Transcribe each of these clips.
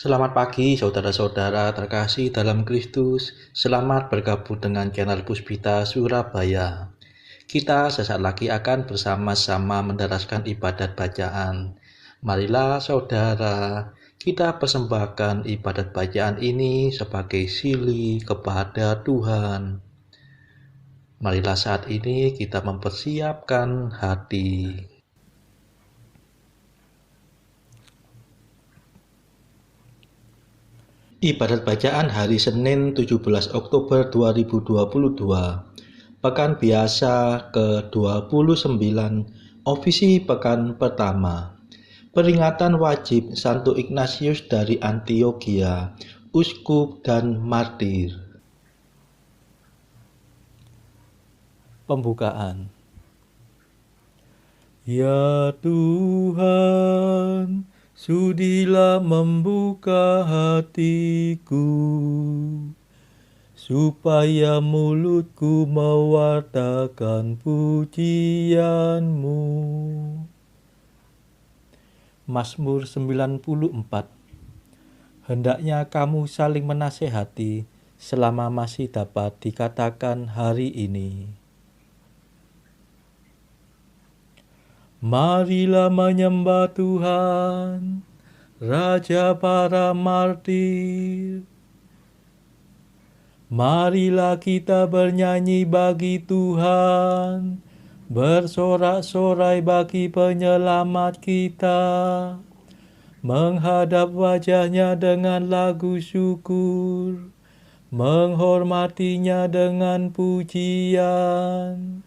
Selamat pagi saudara-saudara terkasih dalam Kristus. Selamat bergabung dengan channel Puspita Surabaya. Kita sesaat lagi akan bersama-sama menderaskan ibadat bacaan. Marilah saudara, kita persembahkan ibadat bacaan ini sebagai sili kepada Tuhan. Marilah saat ini kita mempersiapkan hati. Ibadat bacaan hari Senin 17 Oktober 2022, Pekan Biasa ke-29, Ofisi Pekan Pertama. Peringatan wajib Santo Ignatius dari Antioquia, Uskup dan Martir. Pembukaan. Ya Tuhan, sudilah membuka hatiku, supaya mulutku mewartakan pujian-Mu. Mazmur 94. Hendaknya kamu saling menasehati selama masih dapat dikatakan hari ini. Marilah menyembah Tuhan, Raja para martir. Marilah kita bernyanyi bagi Tuhan, bersorak-sorai bagi penyelamat kita, menghadap wajahnya dengan lagu syukur, menghormatinya dengan pujian.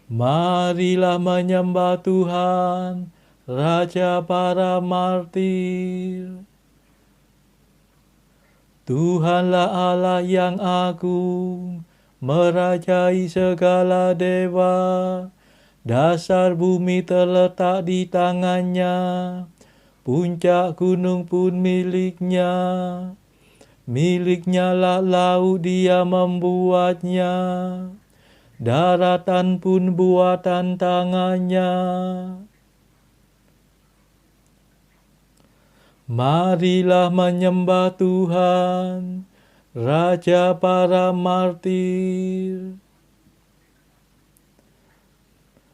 Marilah menyembah Tuhan, Raja para martir. Tuhanlah Allah yang agung, merajai segala dewa. Dasar bumi terletak di tangannya, puncak gunung pun miliknya. Miliknya lah laut, dia membuatnya. Daratan pun buatan tangannya. Marilah menyembah Tuhan, Raja para martir.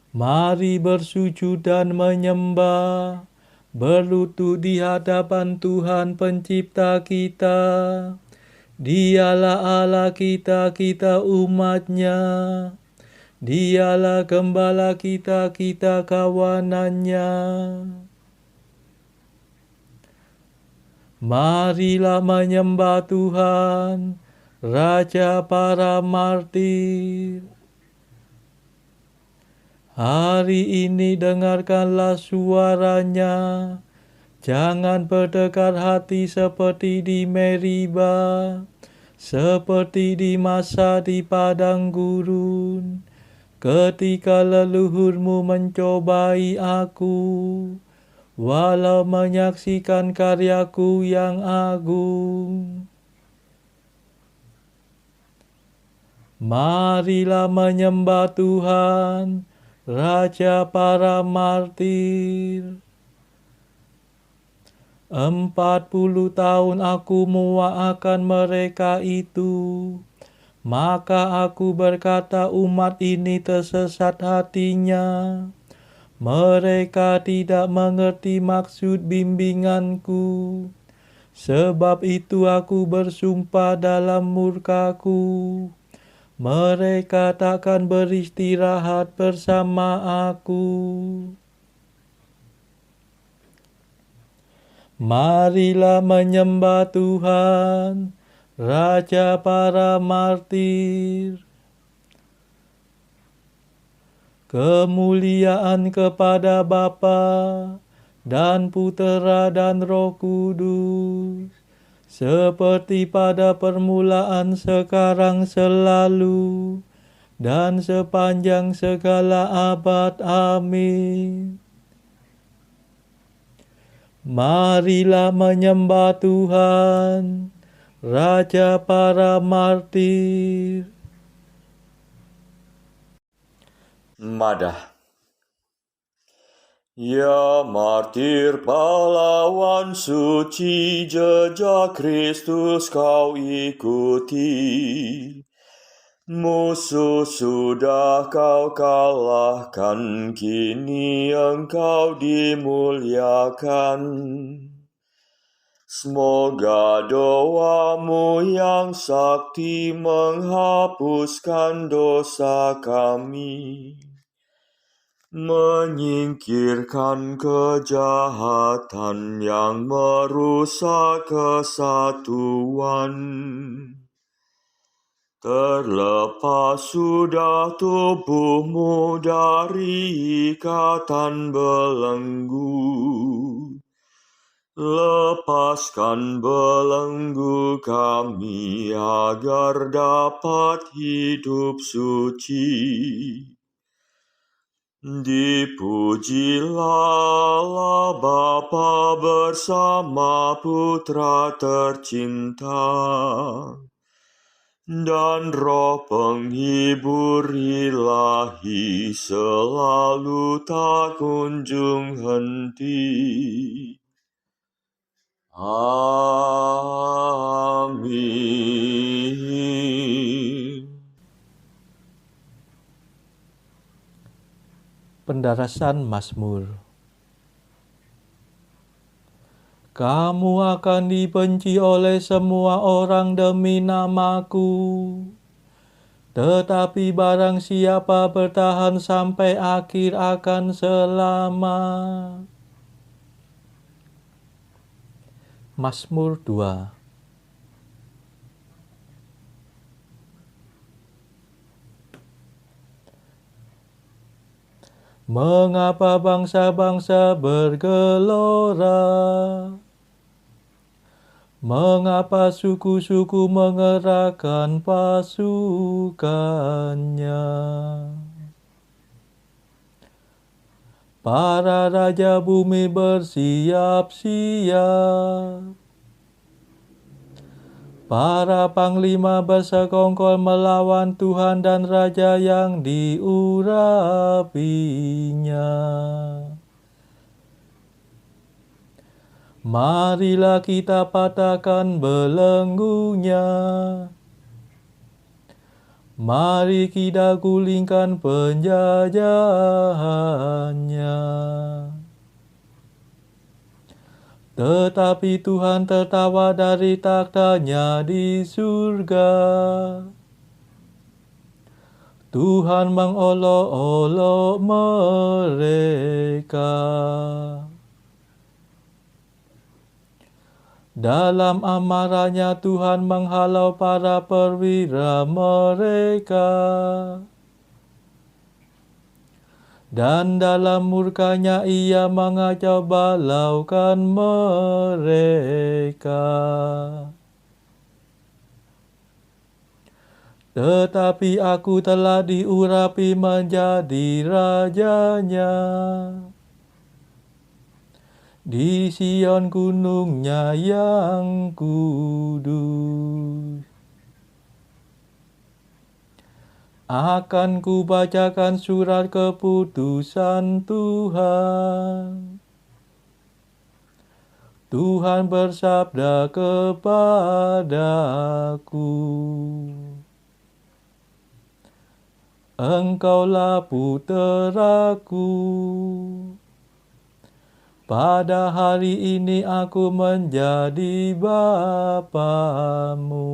Mari bersujud dan menyembah, berlutut di hadapan Tuhan pencipta kita. Dialah Allah kita, kita umatnya. Dialah gembala kita, kita kawanannya. Marilah menyembah Tuhan, Raja para martir. Hari ini dengarkanlah suaranya. Jangan berdekat hati seperti di Meriba, seperti di masa di padang gurun, ketika leluhurmu mencobai aku, walau menyaksikan karyaku yang agung. Marilah menyembah Tuhan, Raja para martir. 40 tahun aku muak mereka itu. Maka aku berkata, umat ini tersesat hatinya. Mereka tidak mengerti maksud bimbinganku. Sebab itu aku bersumpah dalam murkaku, mereka takkan beristirahat bersama aku. Marilah menyembah Tuhan, Raja para martir. Kemuliaan kepada Bapa dan Putera dan Roh Kudus, seperti pada permulaan, sekarang, selalu, dan sepanjang segala abad. Amin. Marilah menyembah Tuhan, Raja para martir. Madah. Ya martir pahlawan suci, jejak Kristus kau ikuti. Musuh sudah kau kalahkan, kini engkau dimuliakan. Semoga doamu yang sakti menghapuskan dosa kami, menyingkirkan kejahatan yang merusak kesatuan. Terlepas sudah tubuhmu dari ikatan belenggu, lepaskan belenggu kami agar dapat hidup suci. Dipujilah Bapa bersama Putra tercinta dan Roh penghibur ilahi selalu tak kunjung henti. Amin. Pendarasan Mazmur. Kamu akan dibenci oleh semua orang demi namaku. Tetapi barang siapa bertahan sampai akhir akan selamat. Mazmur 2. Mengapa bangsa-bangsa bergelora? Mengapa suku-suku mengerahkan pasukannya? Para raja bumi bersiap-siap. Para panglima bersekongkol melawan Tuhan dan Raja yang diurapinya. Marilah kita patahkan belenggunya. Mari kita gulingkan penjajahannya. Tetapi Tuhan tertawa dari takhta-Nya di surga. Tuhan mengolok-olok mereka. Dalam amarahnya Tuhan menghalau para perwira mereka. Dan dalam murkanya Ia mengacau balaukan mereka. Tetapi aku telah diurapi menjadi rajanya. Di Sion gunungnya yang kudus. Akan kubacakan surat keputusan Tuhan. Tuhan bersabda kepadaku, Engkaulah puteraku. Pada hari ini aku menjadi Bapamu.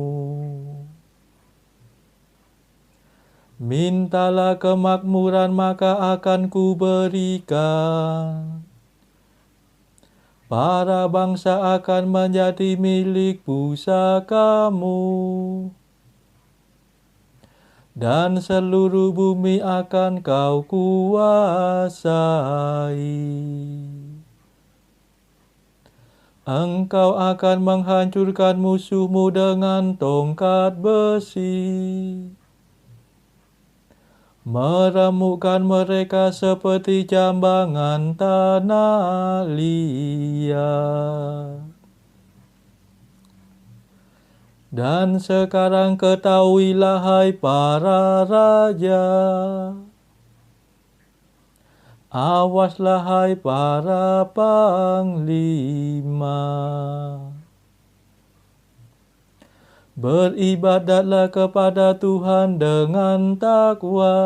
Mintalah kemakmuran maka akan kuberikan. Para bangsa akan menjadi milik pusakamu. Dan seluruh bumi akan kau kuasai. Engkau akan menghancurkan musuhmu dengan tongkat besi. Meremukkan mereka seperti jambangan tanah liat. Dan sekarang ketahuilah hai para raja, Awaslah hai para panglima, beribadatlah kepada Tuhan dengan takwa,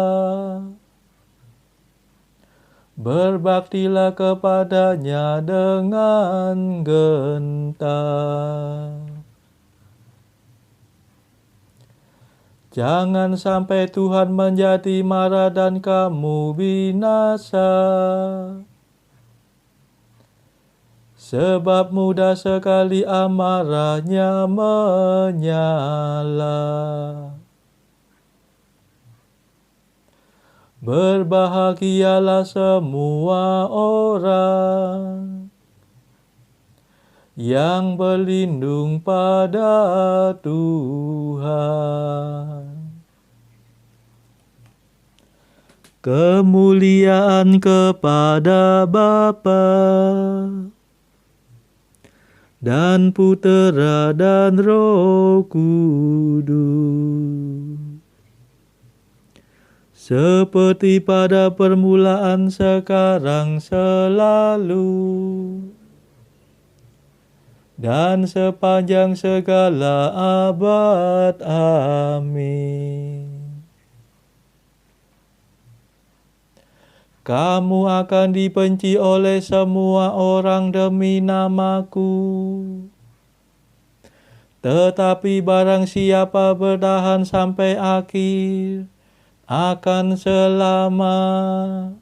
berbaktilah kepadanya dengan gentar. Jangan sampai Tuhan menjadi marah dan kamu binasa, sebab mudah sekali amarahnya menyala. Berbahagialah semua orang yang berlindung pada Tuhan. Kemuliaan kepada Bapa dan Putera dan Roh Kudus, seperti pada permulaan, sekarang, selalu, dan sepanjang segala abad. Amin. Kamu akan dibenci oleh semua orang demi namaku. Tetapi barang siapa bertahan sampai akhir, akan selamat.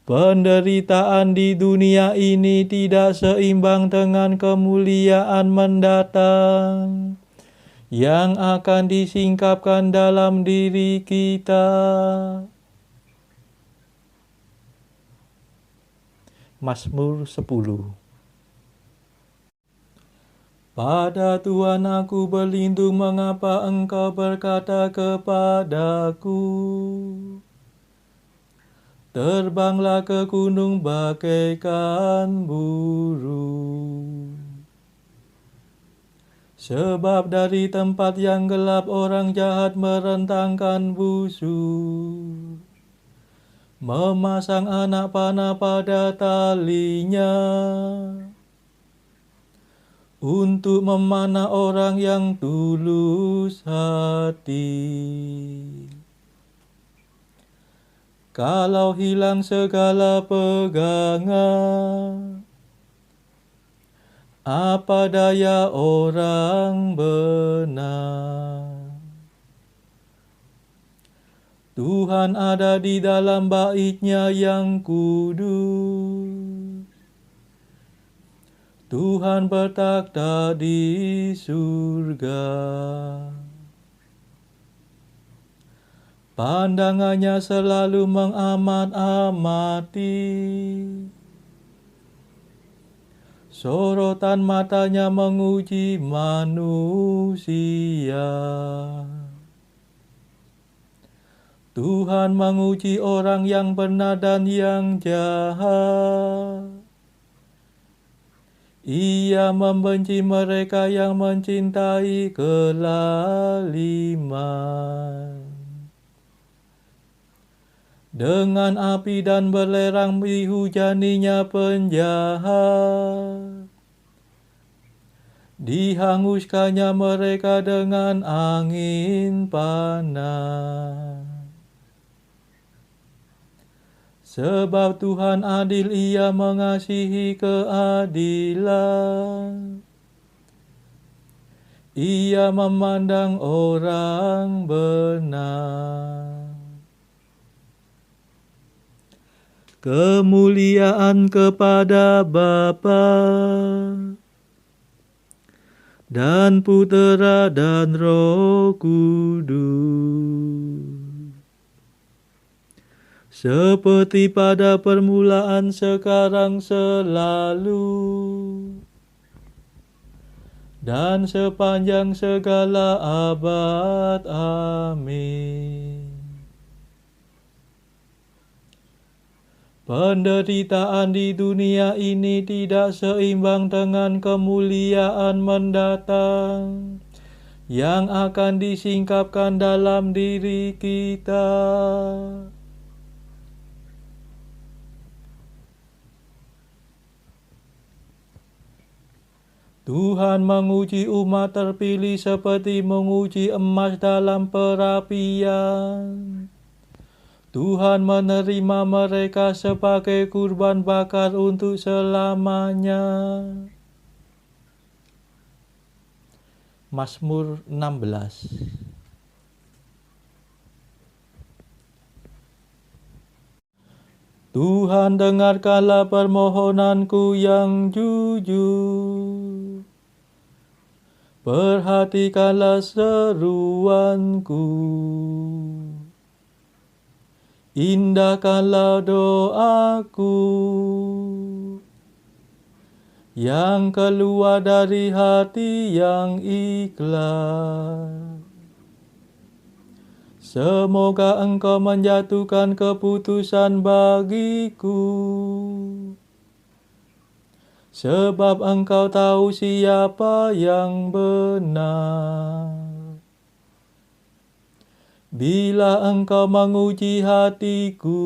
Penderitaan di dunia ini tidak seimbang dengan kemuliaan mendatang yang akan disingkapkan dalam diri kita. Mazmur 10. Pada Tuhan aku berlindung, mengapa Engkau berkata kepadaku, terbanglah ke gunung bagaikan burung. Sebab dari tempat yang gelap orang jahat merentangkan busur, memasang anak panah pada talinya, untuk memanah orang yang tulus hati. Kalau hilang segala pegangan, apa daya orang benar? Tuhan ada di dalam bait-Nya yang kudus. Tuhan bertakhta di surga. Pandangannya selalu mengamat-amati, sorotan matanya menguji manusia. Tuhan menguji orang yang benar dan yang jahat. Ia membenci mereka yang mencintai kelaliman. Dengan api dan belerang dihujaninya penjahat. Dihanguskannya mereka dengan angin panas. Sebab Tuhan adil, Ia mengasihi keadilan. Ia memandang orang benar. Kemuliaan kepada Bapa dan Putera dan Roh Kudus, seperti pada permulaan, sekarang, selalu, dan sepanjang segala abad. Amin. Penderitaan di dunia ini tidak seimbang dengan kemuliaan mendatang yang akan disingkapkan dalam diri kita. Tuhan menguji umat terpilih seperti menguji emas dalam perapian. Tuhan menerima mereka sebagai kurban bakar untuk selamanya. Mazmur 16. Tuhan, dengarkanlah permohonanku yang jujur. Perhatikanlah seruanku. Indahkanlah doaku yang keluar dari hati yang ikhlas. Semoga Engkau menjatuhkan keputusan bagiku, sebab Engkau tahu siapa yang benar. Bila Engkau menguji hatiku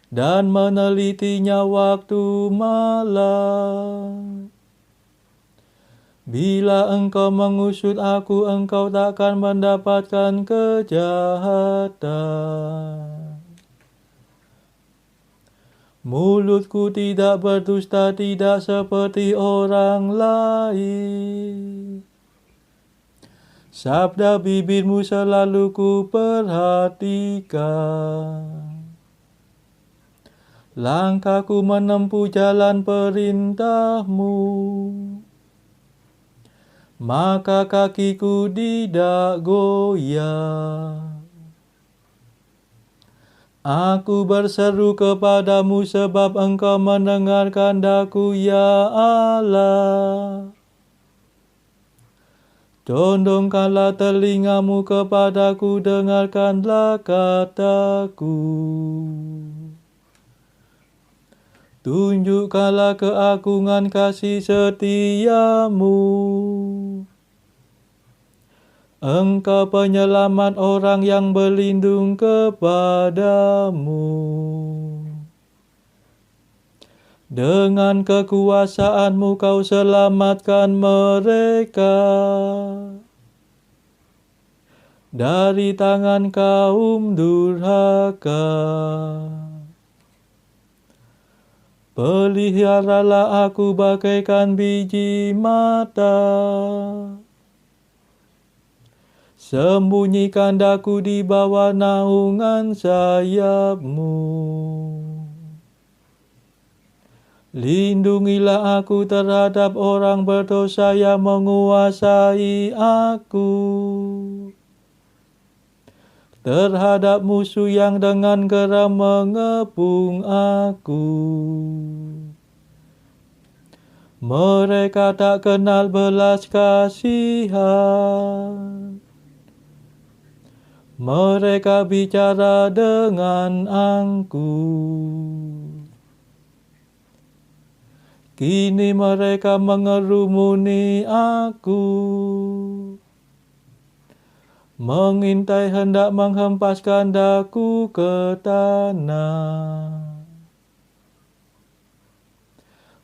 dan menelitinya waktu malam, bila Engkau mengusut aku, Engkau takkan mendapatkan kejahatan. Mulutku tidak berdusta, tidak seperti orang lain. Sabda bibirmu selalu ku perhatikan. Langkahku menempuh jalan perintahmu, maka kakiku tidak goyah. Aku berseru kepadamu sebab Engkau mendengarkan daku, ya Allah. Condongkanlah telingamu kepadaku, dengarkanlah kataku. Tunjukkanlah keagungan kasih setiamu. Engkau penyelamat orang yang berlindung kepadamu. Dengan kekuasaanmu kau selamatkan mereka dari tangan kaum durhaka. Peliharalah aku bagaikan biji mata. Sembunyikan daku di bawah naungan sayapmu. Lindungilah aku terhadap orang berdosa yang menguasai aku, terhadap musuh yang dengan geram mengepung aku. Mereka tak kenal belas kasihan. Mereka bicara dengan angkuh. Kini mereka mengerumuni aku, mengintai hendak menghempaskan daku ke tanah.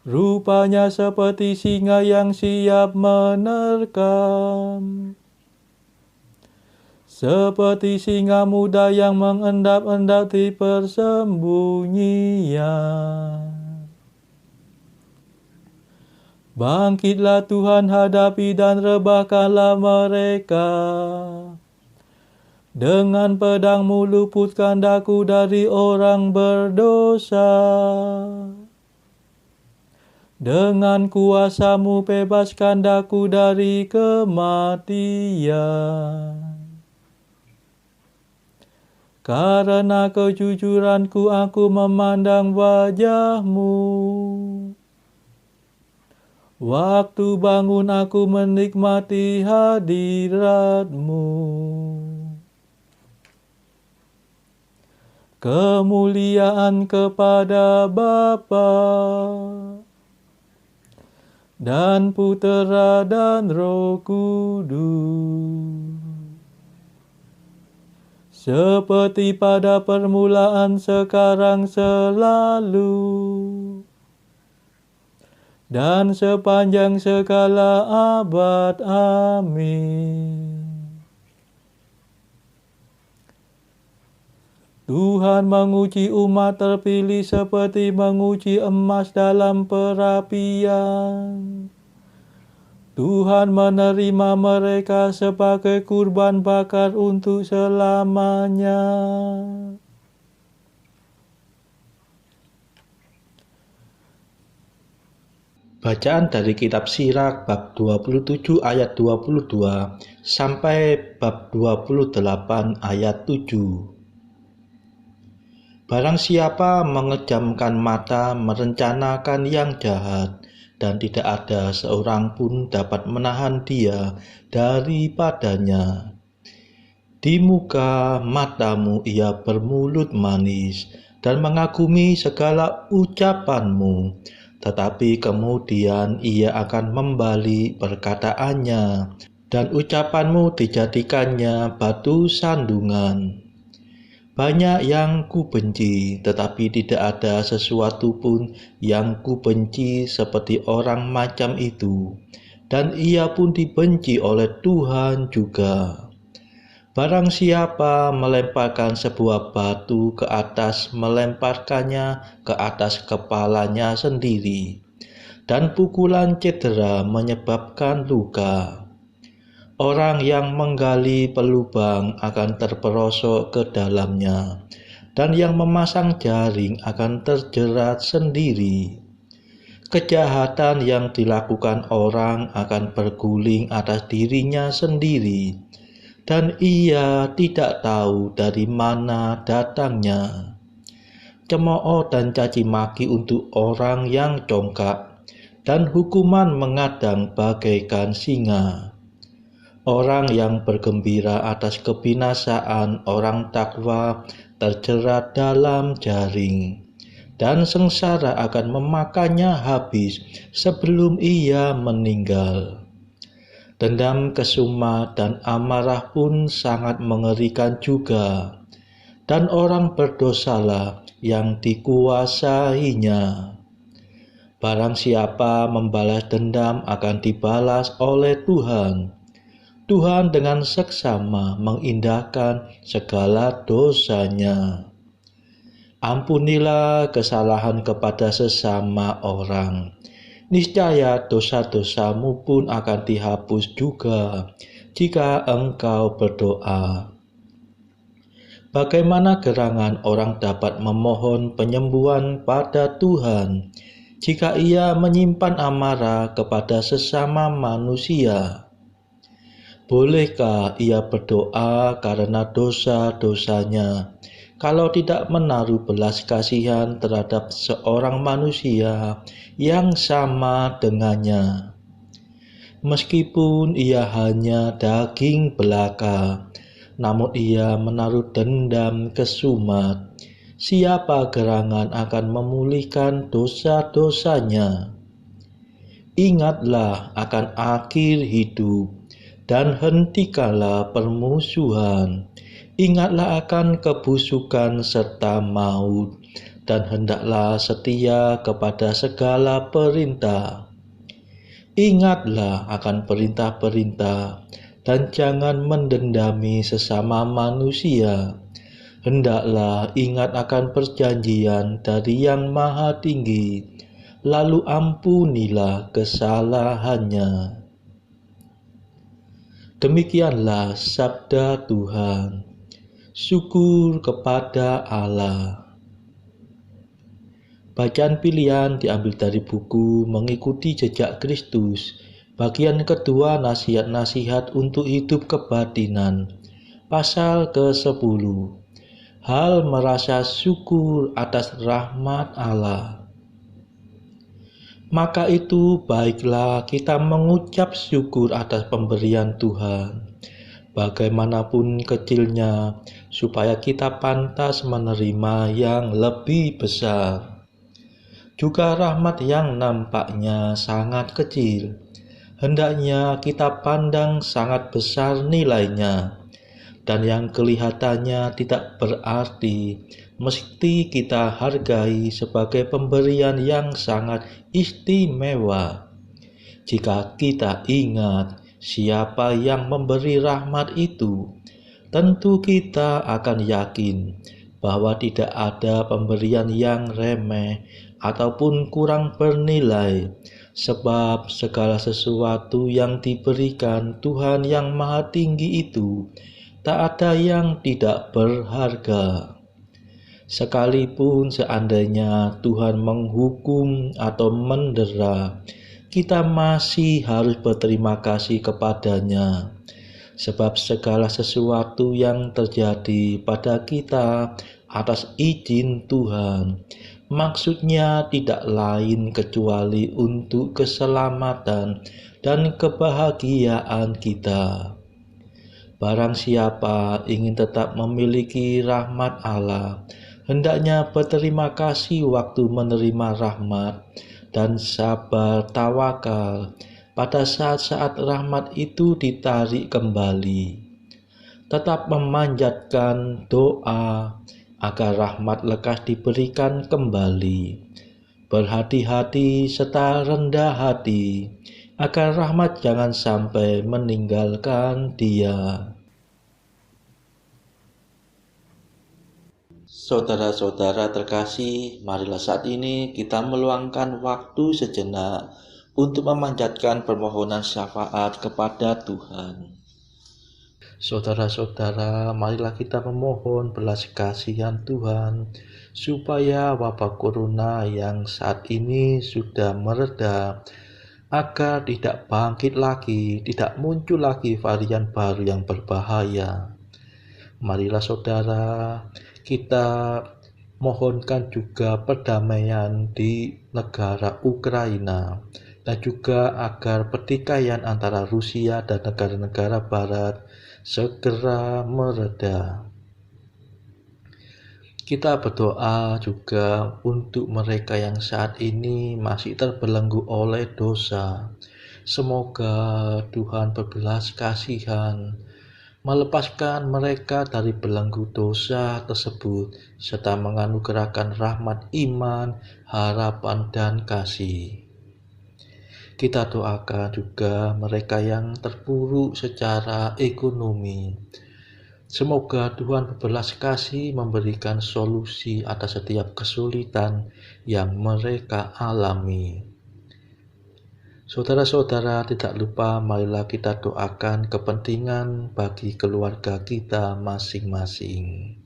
Rupanya seperti singa yang siap menerkam, seperti singa muda yang mengendap-endap di persembunyian. Bangkitlah Tuhan, hadapi dan rebahkanlah mereka. Dengan pedangmu luputkan daku dari orang berdosa. Dengan kuasamu bebaskan daku dari kematian. Karena kejujuranku aku memandang wajahmu. Waktu bangun aku menikmati hadiratmu. Kemuliaan kepada Bapa dan Putera dan Roh Kudus, seperti pada permulaan, sekarang, selalu, dan sepanjang segala abad. Amin. Tuhan menguji umat terpilih seperti menguji emas dalam perapian. Tuhan menerima mereka sebagai kurban bakar untuk selamanya. Bacaan dari kitab Sirach bab 27 ayat 22 sampai bab 28 ayat 7. Barang siapa mengejamkan mata merencanakan yang jahat, dan tidak ada seorang pun dapat menahan dia daripadanya. Di muka matamu ia bermulut manis dan mengagumi segala ucapanmu, tetapi kemudian ia akan membalik perkataannya, dan ucapanmu dijadikannya batu sandungan. Banyak yang kubenci, tetapi tidak ada sesuatu pun yang kubenci seperti orang macam itu, dan ia pun dibenci oleh Tuhan juga. Barang siapa melemparkan sebuah batu ke atas, melemparkannya ke atas kepalanya sendiri, dan pukulan cedera menyebabkan luka. Orang yang menggali pelubang akan terperosok ke dalamnya, dan yang memasang jaring akan terjerat sendiri. Kejahatan yang dilakukan orang akan berguling atas dirinya sendiri, dan ia tidak tahu dari mana datangnya. Cemooh dan caci maki untuk orang yang congkak, dan hukuman mengadang bagaikan singa. Orang yang bergembira atas kebinasaan orang takwa terjerat dalam jaring, dan sengsara akan memakannya habis sebelum ia meninggal. Dendam, kesuma, dan amarah pun sangat mengerikan juga, dan orang berdosalah yang dikuasainya. Barang siapa membalas dendam akan dibalas oleh Tuhan. Tuhan dengan seksama mengindahkan segala dosanya. Ampunilah kesalahan kepada sesama orang. Niscaya dosa-dosamu pun akan dihapus juga jika engkau berdoa. Bagaimana gerangan orang dapat memohon penyembuhan pada Tuhan jika ia menyimpan amarah kepada sesama manusia? Bolehkah ia berdoa karena dosa-dosanya, kalau tidak menaruh belas kasihan terhadap seorang manusia yang sama dengannya? Meskipun ia hanya daging belaka, namun ia menaruh dendam kesumat. Siapa gerangan akan memulihkan dosa-dosanya? Ingatlah akan akhir hidup, dan hentikanlah permusuhan. Ingatlah akan kebusukan serta maut, dan hendaklah setia kepada segala perintah. Ingatlah akan perintah-perintah, dan jangan mendendami sesama manusia. Hendaklah ingat akan perjanjian dari Yang Maha Tinggi, lalu ampunilah kesalahannya. Demikianlah sabda Tuhan. Syukur kepada Allah. Bacaan pilihan diambil dari buku Mengikuti Jejak Kristus, bagian kedua, nasihat-nasihat untuk hidup kebatinan, pasal ke-10. Hal merasa syukur atas rahmat Allah. Maka itu baiklah kita mengucap syukur atas pemberian Tuhan, bagaimanapun kecilnya, supaya kita pantas menerima yang lebih besar. juga rahmat yang nampaknya sangat kecil, hendaknya kita pandang sangat besar nilainya, dan yang kelihatannya tidak berarti mesti kita hargai sebagai pemberian yang sangat istimewa. Jika kita ingat siapa yang memberi rahmat itu, tentu kita akan yakin bahwa tidak ada pemberian yang remeh ataupun kurang bernilai, sebab segala sesuatu yang diberikan Tuhan yang Maha Tinggi itu tak ada yang tidak berharga. Sekalipun seandainya Tuhan menghukum atau mendera, kita masih harus berterima kasih kepadanya, sebab segala sesuatu yang terjadi pada kita atas izin Tuhan, maksudnya tidak lain kecuali untuk keselamatan dan kebahagiaan kita. Barang siapa ingin tetap memiliki rahmat Allah, hendaknya berterima kasih waktu menerima rahmat dan sabar tawakal pada saat-saat rahmat itu ditarik kembali. Tetap memanjatkan doa agar rahmat lekas diberikan kembali. Berhati-hati serta rendah hati, agar rahmat jangan sampai meninggalkan dia. Saudara-saudara terkasih, marilah saat ini kita meluangkan waktu sejenak untuk memanjatkan permohonan syafaat kepada Tuhan. Saudara-saudara, marilah kita memohon belas kasihan Tuhan, supaya wabah corona yang saat ini sudah mereda, agar tidak bangkit lagi, tidak muncul lagi varian baru yang berbahaya. Marilah saudara, kita mohonkan juga perdamaian di negara Ukraina, dan juga agar pertikaian antara Rusia dan negara-negara barat segera mereda. Kita berdoa juga untuk mereka yang saat ini masih terbelenggu oleh dosa. Semoga Tuhan berbelas kasihan, melepaskan mereka dari belenggu dosa tersebut, serta menganugerahkan rahmat iman, harapan, dan kasih. Kita doakan juga mereka yang terpuruk secara ekonomi. Semoga Tuhan berbelas kasih memberikan solusi atas setiap kesulitan yang mereka alami. Saudara-saudara, tidak lupa marilah kita doakan kepentingan bagi keluarga kita masing-masing.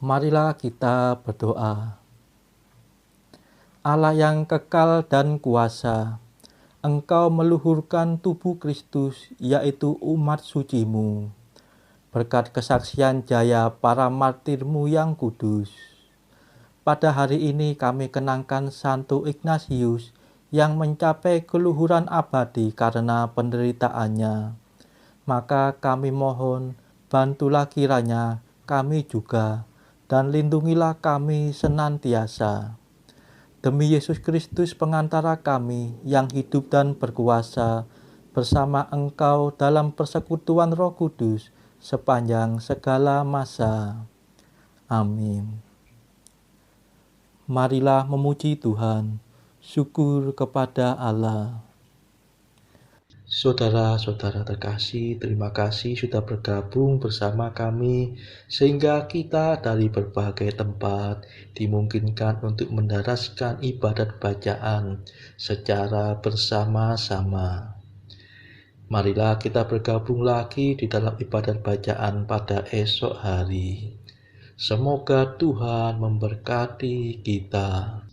Marilah kita berdoa. Allah yang kekal dan kuasa, Engkau meluhurkan tubuh Kristus, yaitu umat suci-Mu, berkat kesaksian jaya para martir-Mu yang kudus. Pada hari ini kami kenangkan Santo Ignatius yang mencapai keluhuran abadi karena penderitaannya. Maka kami mohon, bantulah kiranya kami juga, dan lindungilah kami senantiasa. Demi Yesus Kristus pengantara kami yang hidup dan berkuasa bersama Engkau dalam persekutuan Roh Kudus sepanjang segala masa. Amin. Marilah memuji Tuhan. Syukur kepada Allah. Saudara-saudara terkasih, terima kasih sudah bergabung bersama kami sehingga kita dari berbagai tempat dimungkinkan untuk mendaraskan ibadat bacaan secara bersama-sama. Marilah kita bergabung lagi di dalam ibadat bacaan pada esok hari. Semoga Tuhan memberkati kita.